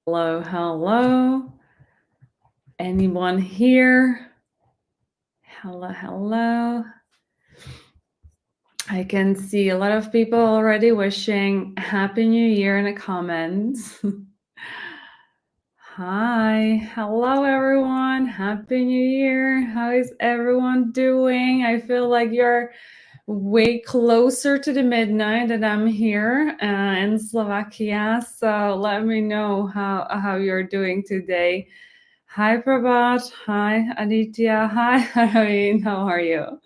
Hello, hello. Anyone here? Hello, hello. I can see a lot of people already wishing Happy New Year in the comments. Hi, hello everyone. Happy New Year. How is everyone doing? I feel like you're way closer to the midnight that I'm here in Slovakia. So let me know how you're doing today. Hi, Prabhat. Hi, Aditya. Hi, Hareen. How are you?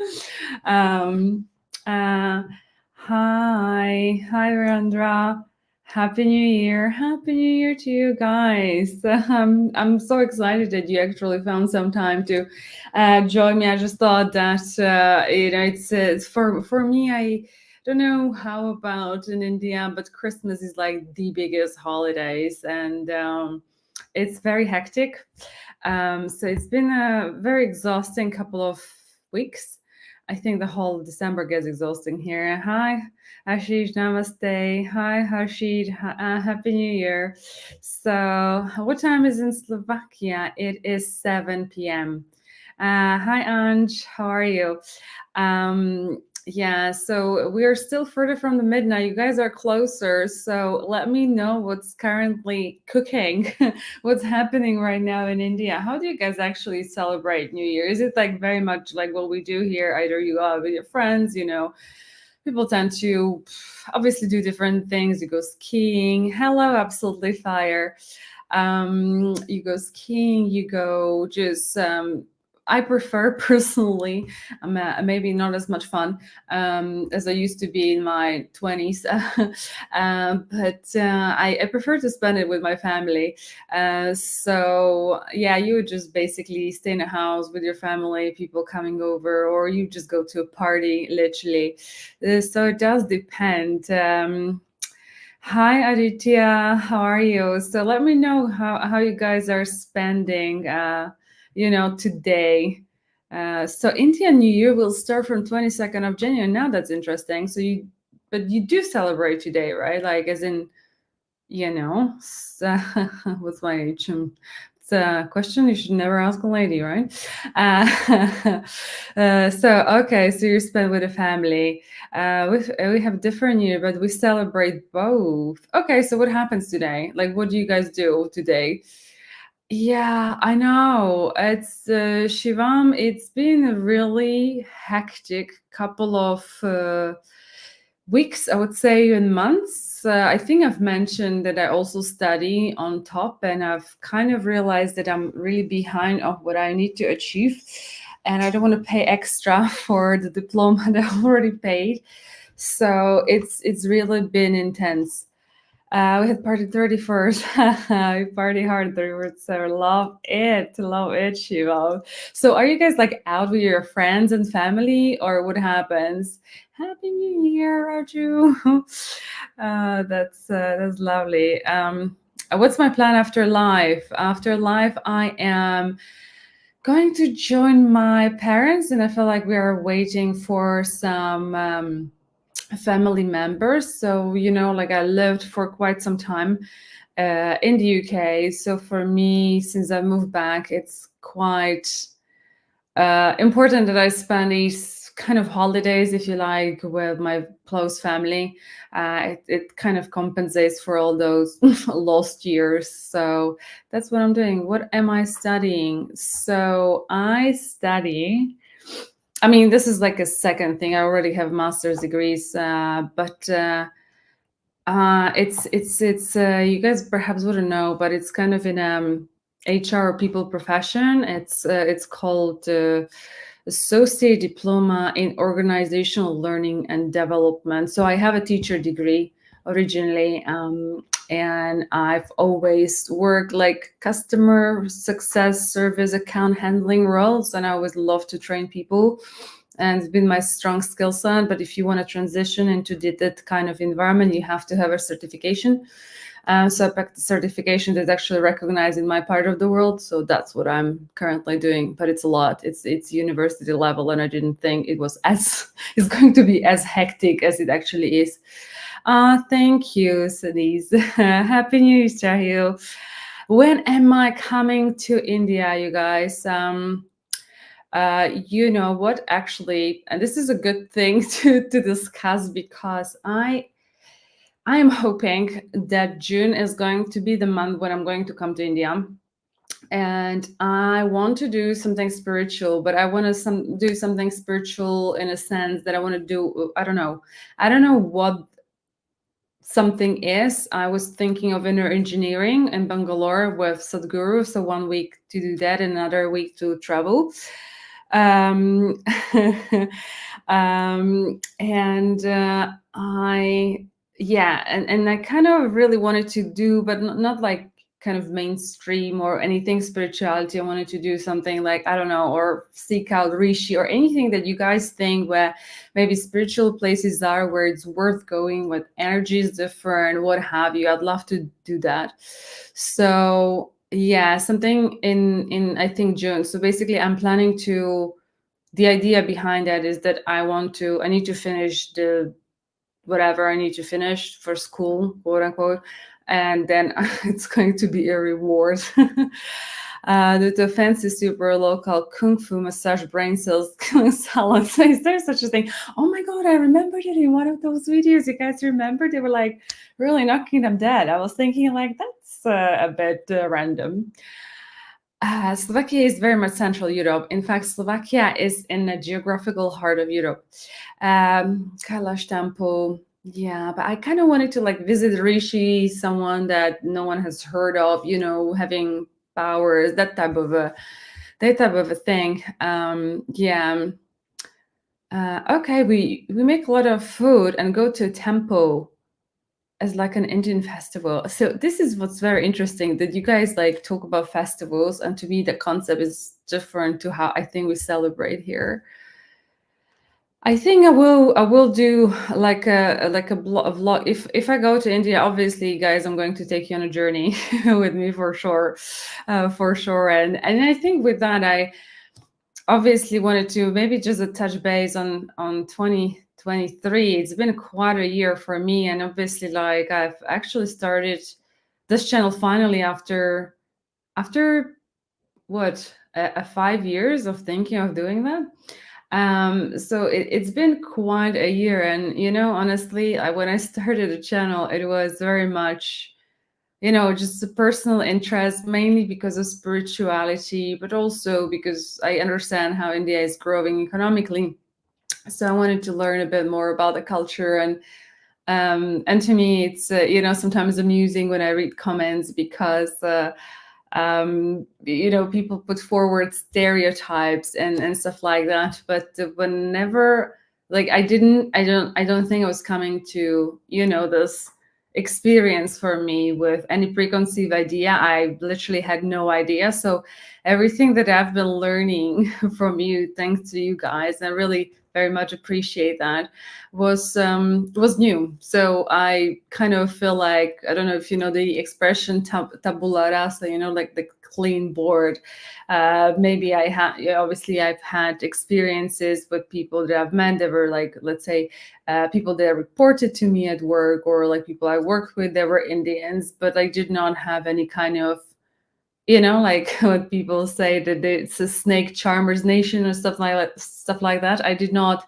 Um, uh, hi, Randra. Happy New Year. Happy New Year to you guys. I'm so excited that you actually found some time to join me. I just thought that, it's for me, I don't know how about in India, but Christmas is like the biggest holidays and it's very hectic. So it's been a very exhausting couple of weeks. I think the whole December gets exhausting here. Hi, Ashish, namaste. Hi, Harshid. Happy New Year. So, what time is in Slovakia? It is 7 p.m. Hi, Anj. How are you? Yeah, so we are still further from the midnight. You guys are closer. So let me know what's currently cooking, what's happening right now in India. How do you guys actually celebrate New Year? Is it like very much like what we do here? Either you go out with your friends, people tend to obviously do different things. You go skiing. Hello, absolutely fire. You go skiing, you go just I prefer personally, maybe not as much fun as I used to be in my 20s, but I prefer to spend it with my family. So, yeah, you would just basically stay in a house with your family, people coming over, or you just go to a party, literally. So it does depend. Hi, Aditya. How are you? So let me know how you guys are spending, today. So Indian New Year will start from 22nd of January. Now that's interesting. But you do celebrate today, right? Like, as in, so, what's my age? It's a question you should never ask a lady, right? Okay, so you spend with a family. We have different year, but we celebrate both. Okay, so what happens today? Like, what do you guys do today? Yeah, I know. It's Shivam. It's been a really hectic couple of weeks, I would say, in months. I think I've mentioned that I also study on top, and I've kind of realized that I'm really behind of what I need to achieve, and I don't want to pay extra for the diploma that I already paid. So it's really been intense. We had party 31st. We party hard 31st. So love it, Shiva. So are you guys like out with your friends and family, or what happens? Happy New Year, Raju. That's lovely. What's my plan after life? After life, I am going to join my parents, and I feel like we are waiting for some. Family members. So, like I lived for quite some time in the UK. So for me, since I moved back, it's quite important that I spend these kind of holidays, if you like, with my close family. It kind of compensates for all those lost years. So that's what I'm doing. What am I studying? So I study. I mean, this is like a second thing. I already have master's degrees, but it's you guys perhaps wouldn't know, but it's kind of in HR or people profession. It's called Associate Diploma in Organizational Learning and Development. So I have a teacher degree originally, and I've always worked like customer success, service, account handling roles, and I always love to train people. And it's been my strong skill set. But if you want to transition into that kind of environment, you have to have a certification. So I picked the certification that's actually recognized in my part of the world. So that's what I'm currently doing. But it's a lot. It's university level, and I didn't think it was as it's going to be as hectic as it actually is. Thank you, Sadis. Happy New Year, Sahil. When am I coming to India, you guys? You know what? Actually, and this is a good thing to discuss because I am hoping that June is going to be the month when I'm going to come to India, and I want to do something spiritual, but I want to do something spiritual in a sense that I want to do. I don't know what something is. I was thinking of inner engineering in Bangalore with Sadhguru, so 1 week to do that, another week to travel. Um, and and I kind of really wanted to do, but not like kind of mainstream or anything spirituality. I wanted to do something like, I don't know, or seek out Rishi or anything that you guys think where maybe spiritual places are where it's worth going, with energy is different, what have you. I'd love to do that. So yeah, something in I think June. So basically I'm planning to, the idea behind that is that I need to finish the whatever I need to finish for school, quote unquote, and then it's going to be a reward. The fancy super local kung fu massage brain cells killing salad. So is there such a thing? Oh my god, I remembered it in one of those videos. You guys remember? They were like really knocking them dead. I was thinking like that's a bit random. Slovakia is very much Central Europe. In fact, Slovakia is in the geographical heart of Europe. Kailash Temple, yeah, but I kind of wanted to like visit Rishi, someone that no one has heard of, having powers, that type of a thing. Yeah. Okay, we make a lot of food and go to a temple as like an Indian festival. So this is what's very interesting, that you guys like talk about festivals, and to me the concept is different to how I think we celebrate here. I think I will do like a vlog. If I go to India, obviously, guys, I'm going to take you on a journey with me for sure, for sure. And I think with that, I obviously wanted to maybe just a touch base on 2023. It's been quite a year for me, and obviously, like I've actually started this channel finally after what a 5 years of thinking of doing that. So it's been quite a year, and honestly, when I started the channel, it was very much just a personal interest, mainly because of spirituality, but also because I understand how India is growing economically. So I wanted to learn a bit more about the culture, and to me, it's sometimes amusing when I read comments because people put forward stereotypes and stuff like that. But whenever, like, I don't think I was coming to this experience for me with any preconceived idea. I literally had no idea. So everything that I've been learning from you, thanks to you guys, I really very much appreciate that, was new. So I kind of feel like, I don't know if you know the expression tabula rasa, like the clean board. Maybe I had, obviously I've had experiences with people that I've met that were like, let's say, people that reported to me at work, or like people I worked with that were Indians, but I did not have any kind of, like what people say, that it's a snake charmers nation or stuff like that. I did not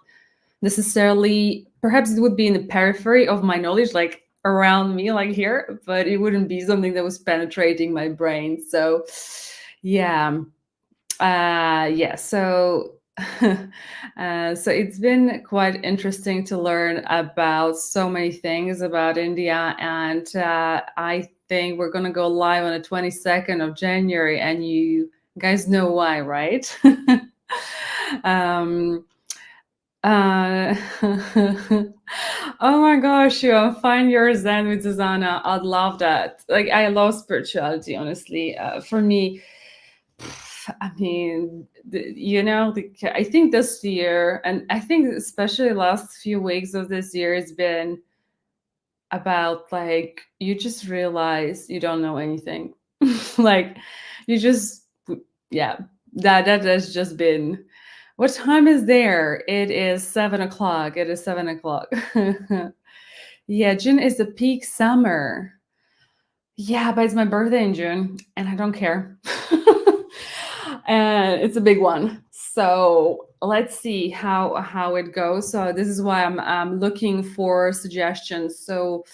necessarily, perhaps it would be in the periphery of my knowledge, like around me, like here, but it wouldn't be something that was penetrating my brain. So yeah. Yeah, so so it's been quite interesting to learn about so many things about India, and I think we're gonna go live on the 22nd of January, and you guys know why, right? um, uh, oh my gosh, you find your Zen with Susanna. I'd love that. Like, I love spirituality, honestly. For me, I mean, I think this year, and I think especially the last few weeks of this year, has been about like you just realize you don't know anything. Like you just, yeah, that has just been. What time is there? It is 7 o'clock. It is 7 o'clock. Yeah, June is the peak summer. Yeah, but it's my birthday in June, and I don't care. And it's a big one. So let's see how it goes. So this is why I'm looking for suggestions. So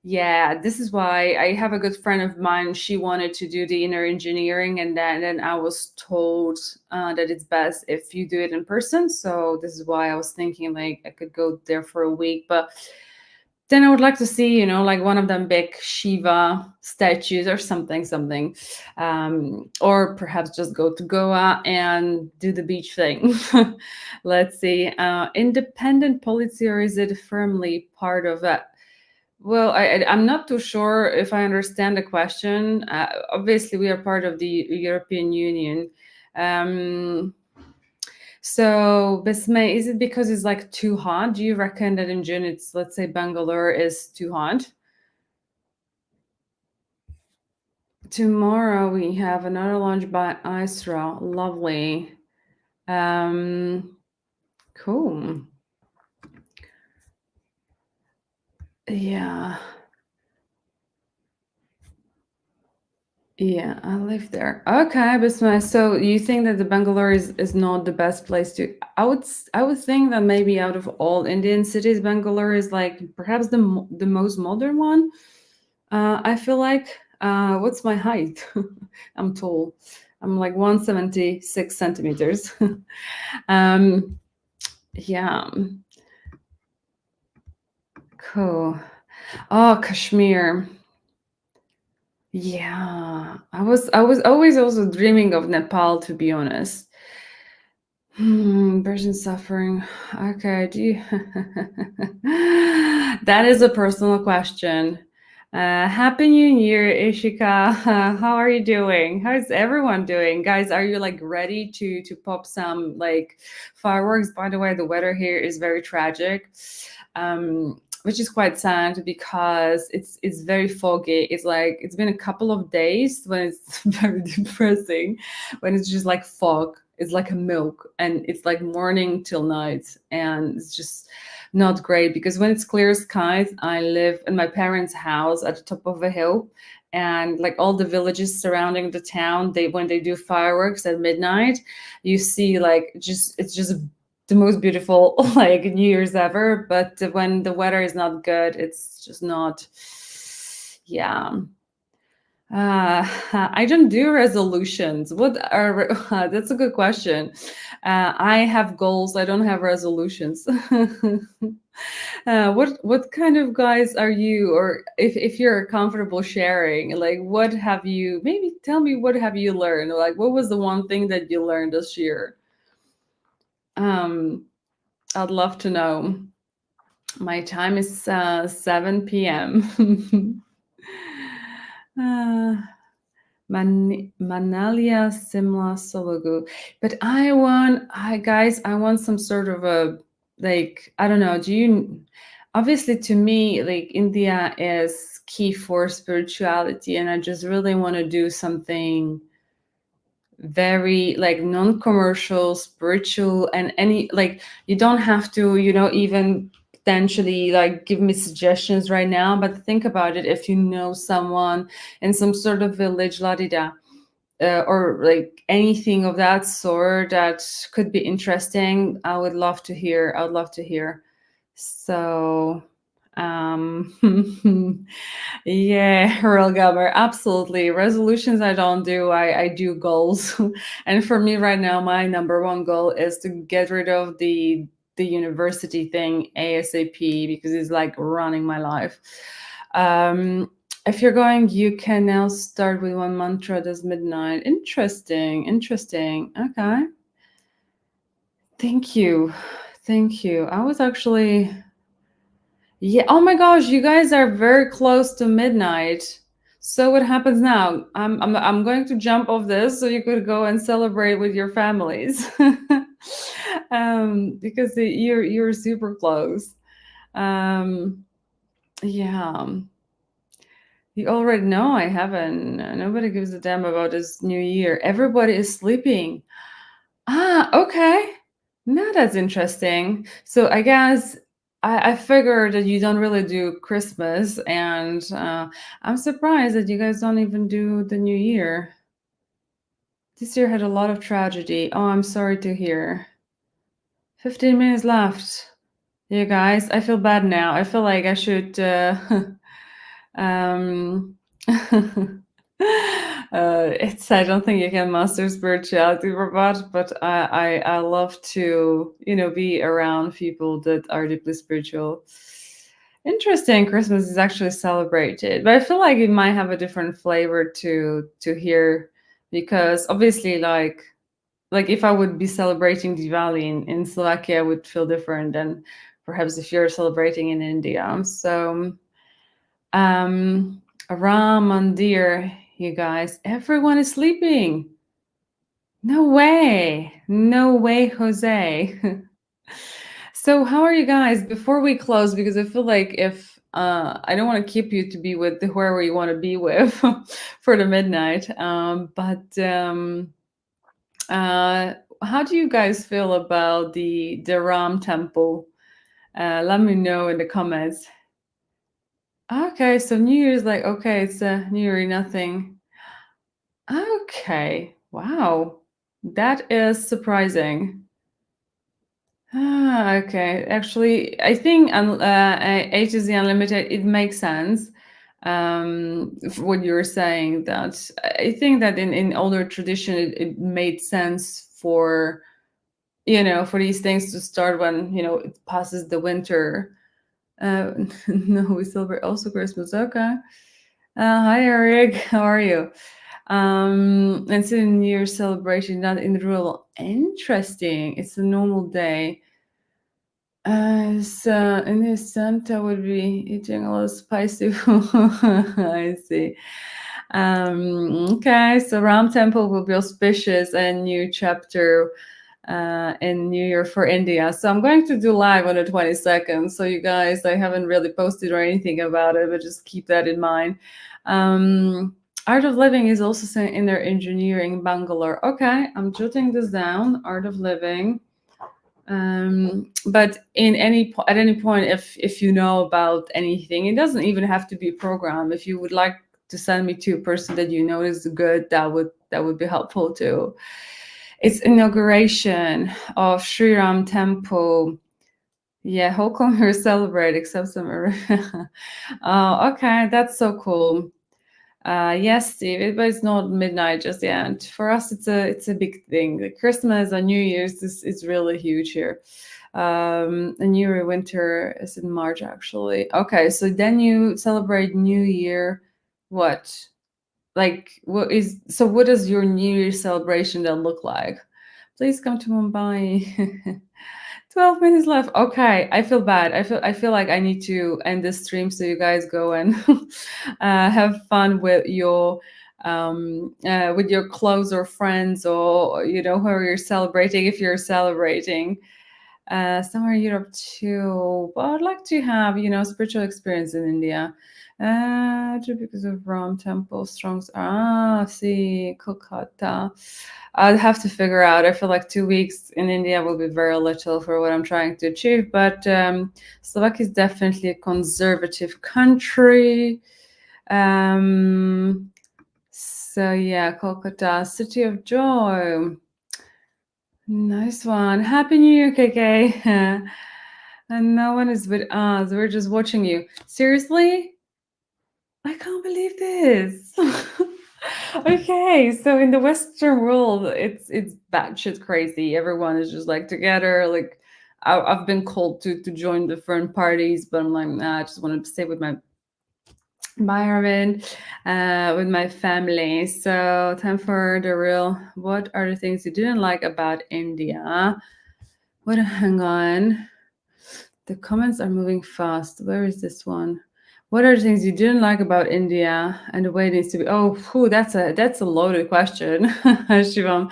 yeah, this is why I have a good friend of mine. She wanted to do the inner engineering, and then I was told that it's best if you do it in person. So this is why I was thinking like I could go there for a week, but then I would like to see, like one of them big Shiva statues or something, or perhaps just go to Goa and do the beach thing. Let's see. Independent policy, or is it firmly part of it? Well, I'm not too sure if I understand the question. Obviously, we are part of the European Union. Um, so, Bismay, is it because it's like too hot? Do you reckon that in June it's, let's say, Bangalore is too hot? Tomorrow we have another launch by Isra. Lovely. Um, cool. Yeah. Yeah, I live there. Okay, Bisma. So you think that the Bangalore is not the best place to? I would think that maybe out of all Indian cities, Bangalore is like perhaps the most modern one. I feel like what's my height? I'm tall. I'm like 176 centimeters. um, yeah, cool. Oh, Kashmir. Yeah, I was always also dreaming of Nepal, to be honest. Person suffering. Okay, do you? That is a personal question. Happy New Year, Ishika. How are you doing? How's everyone doing, guys? Are you like ready to pop some like fireworks? By the way, the weather here is very tragic, which is quite sad because it's very foggy. It's like it's been a couple of days when it's very depressing, when it's just like fog. It's like a milk, and it's like morning till night, and it's just not great because when it's clear skies, I live in my parents' house at the top of a hill, and like all the villages surrounding the town, they when they do fireworks at midnight, you see like just it's just the most beautiful like New Year's ever. But when the weather is not good, it's just not. Yeah. I don't do resolutions. What are that's a good question. I have goals. I don't have resolutions. What kind of guys are you, or if you're comfortable sharing, like what have you? Maybe tell me what have you learned? Like what was the one thing that you learned this year? Um, I'd love to know. My time is 7 p.m. uh, Manalia Simla Solugu. But I want some sort of a, like, I don't know, obviously to me, like, India is key for spirituality, and I just really want to do something very like non-commercial, spiritual, and any, like, you don't have to, even potentially like give me suggestions right now, but think about it. If you know someone in some sort of village, la di da, or like anything of that sort that could be interesting, I would love to hear. I would love to hear. So, yeah, real gummer, absolutely. Resolutions I don't do. I do goals, and for me right now, my number one goal is to get rid of the university thing ASAP because it's like running my life. Um, if you're going, you can now start with one mantra this midnight. Interesting, interesting. Okay. Thank you. Thank you. I was actually, yeah. Oh my gosh, you guys are very close to midnight. So what happens now? I'm going to jump off this so you could go and celebrate with your families. Because you're super close. Um, yeah. You already know I haven't. Nobody gives a damn about this new year. Everybody is sleeping. Ah, okay. Now that's interesting. So I guess I figured that you don't really do Christmas, and I'm surprised that you guys don't even do the New Year. This year had a lot of tragedy. Oh, I'm sorry to hear. 15 minutes left. You guys, I feel bad now. I feel like I should um it's I don't think you can master spirituality, Robot, but I love to, be around people that are deeply spiritual. Interesting. Christmas is actually celebrated, but I feel like it might have a different flavor to here, because obviously, like if I would be celebrating Diwali in Slovakia, I would feel different than perhaps if you're celebrating in India. So, Ram Mandir, you guys, everyone is sleeping. No way. No way, Jose. So, how are you guys before we close? Because I feel like if I don't want to keep you to be with whoever you want to be with for the midnight. But how do you guys feel about the Ram temple? Let me know in the comments. Okay, so New Year's, like, okay, it's a New Year nothing. Okay, wow, that is surprising. Okay. Actually, I think A to Z Unlimited, it makes sense. What you were saying, that I think that in older tradition, it made sense for, for these things to start when, it passes the winter. Uh, no, we celebrate also Christmas. Okay. Hi, Eric. How are you? And so New Year's celebration, not in the rule. Interesting. It's a normal day. So in this Santa would be eating a lot of spicy food. I see. Okay, so Ram Temple will be auspicious and new chapter in New Year for India. So I'm going to do live on the 22nd. So you guys, I haven't really posted or anything about it, but just keep that in mind. Art of Living is also in their engineering Bangalore. Okay, I'm jotting this down. Art of Living. But at any point, if you know about anything, it doesn't even have to be a program. If you would like to send me to a person that you know is good, that would be helpful too. It's inauguration of Sri Ram Temple. Yeah, how come you celebrate except some? Oh, okay, that's so cool. Yes, Steve, but it's not midnight just yet. For us, it's a big thing. Like Christmas and New Year's is really huge here. And New Year winter is in March actually. Okay, so then you celebrate New Year. What? Like what does your New Year celebration then look like? Please come to Mumbai. 12 minutes left. Okay, I feel bad. I feel like I need to end this stream so you guys go and have fun with your closer friends, or whoever you're celebrating, if you're celebrating. Somewhere in Europe too. But I'd like to have, spiritual experience in India. Because of Ram Temple, strong. See, Kolkata. I'll have to figure out. I feel like 2 weeks in India will be very little for what I'm trying to achieve. But Slovakia is definitely a conservative country. So yeah, Kolkata, City of Joy. Nice one. Happy New Year, KK. And no one is with us. We're just watching you. Seriously? I can't believe this. Okay, so in the Western world, it's batshit crazy. Everyone is just like together. Like I've been called to join different parties, but I'm like, nah, I just wanted to stay with my environment, with my family. So time for the real. What are the things you didn't like about India? What? Hang on. The comments are moving fast. Where is this one? What are the things you didn't like about India and the way it needs to be? Oh, whew, that's a loaded question, Shivam.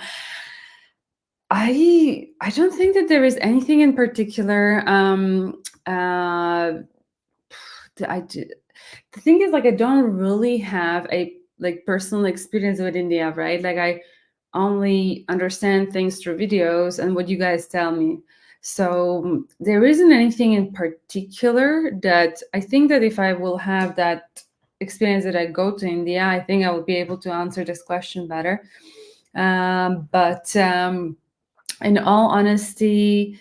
I don't think that there is anything in particular. The thing is, like, I don't really have a like personal experience with India, right? Like I only understand things through videos and what you guys tell me. So there isn't anything in particular that I think that if I will have that experience that I go to India, I think I will be able to answer this question better. But in all honesty,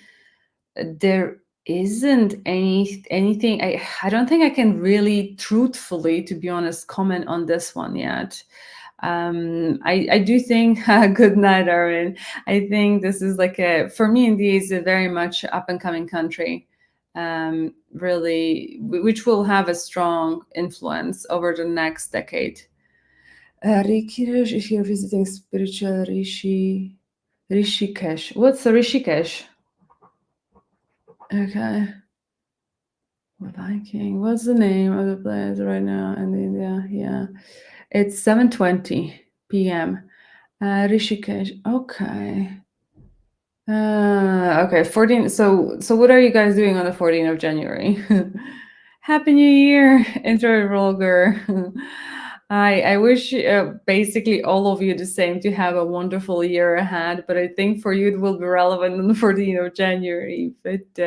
there isn't anything. I don't think I can really truthfully, to be honest, comment on this one yet. I do think good night, Arvin. I think this is like for me India is a very much up and coming country, really, which will have a strong influence over the next decade. Rikirish, if you're visiting spiritual Rishikesh. What's a Rishikesh? Okay. Viking. What's the name of the place right now in India? Yeah. It's 7:20 p.m. Rishikesh. Okay. Okay, 14. So what are you guys doing on the 14th of January? Happy New Year, intro vlogger. I wish basically all of you the same to have a wonderful year ahead, but I think for you it will be relevant on the 14th of January. But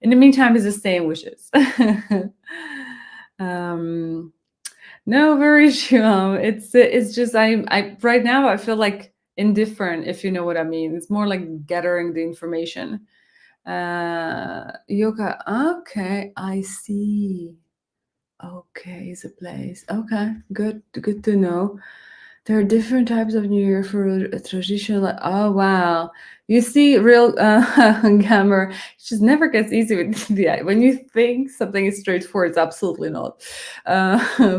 in the meantime, it's the same wishes. um, no very sure. It's just I right now I feel like indifferent, if you know what I mean. It's more like gathering the information. Yoga. Okay, I see. Okay, is a place. Okay, good to know. There are different types of New Year for a tradition. Like, oh wow, you see, real grammar. It just never gets easy with the when you think something is straightforward. It's absolutely not.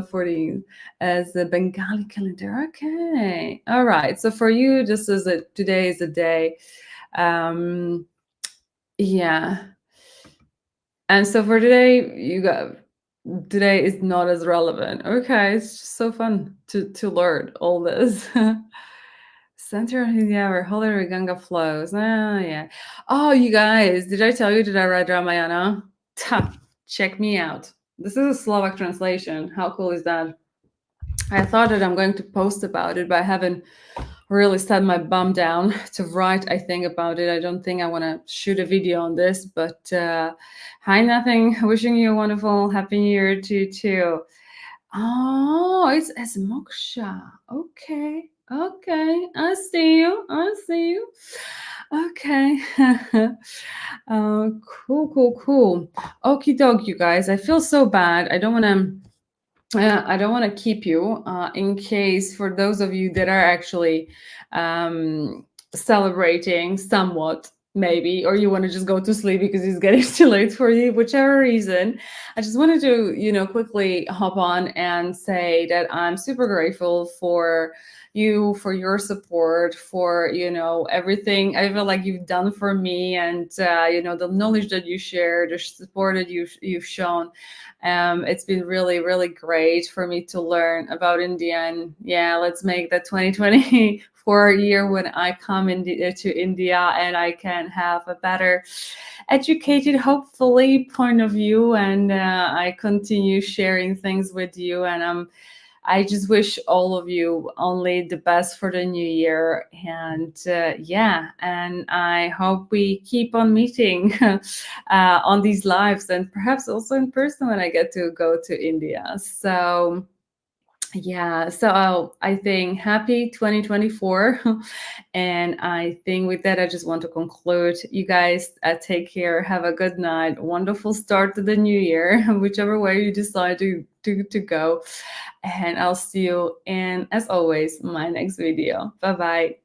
14 as the Bengali calendar. Okay, all right. So for you, this is a today is a day. Um, yeah, and so for today, you got today is not as relevant. Okay, it's just so fun to learn all this. Center of India where Holy Ganga flows. Ah, yeah. Oh, you guys, did I tell you that I read Ramayana? Ta, check me out. This is a Slovak translation. How cool is that? I thought that I'm going to post about it, but I haven't really sat my bum down to write, I think, about it. I don't think I want to shoot a video on this, but hi, nothing. Wishing you a wonderful happy new year to you too. Oh, it's as Moksha. Okay. Okay. I see you. I see you. Okay. Cool. Okie doke, you guys. I feel so bad. I don't want to keep you in case for those of you that are actually celebrating somewhat, maybe, or you want to just go to sleep because it's getting too late for you, whichever reason. I just wanted to, quickly hop on and say that I'm super grateful for you, for your support, for, everything I feel like you've done for me, and, the knowledge that you share, the support that you've shown. It's been really, really great for me to learn about India. And yeah, let's make the 2024 year when I come to India and I can have a better educated, hopefully, point of view. And I continue sharing things with you. And I just wish all of you only the best for the new year. And yeah, and I hope we keep on meeting on these lives and perhaps also in person when I get to go to India. So yeah, so I think happy 2024. And I think with that, I just want to conclude. You guys take care, have a good night, wonderful start to the new year, whichever way you decide to go. And I'll see you in, as always, my next video. Bye bye.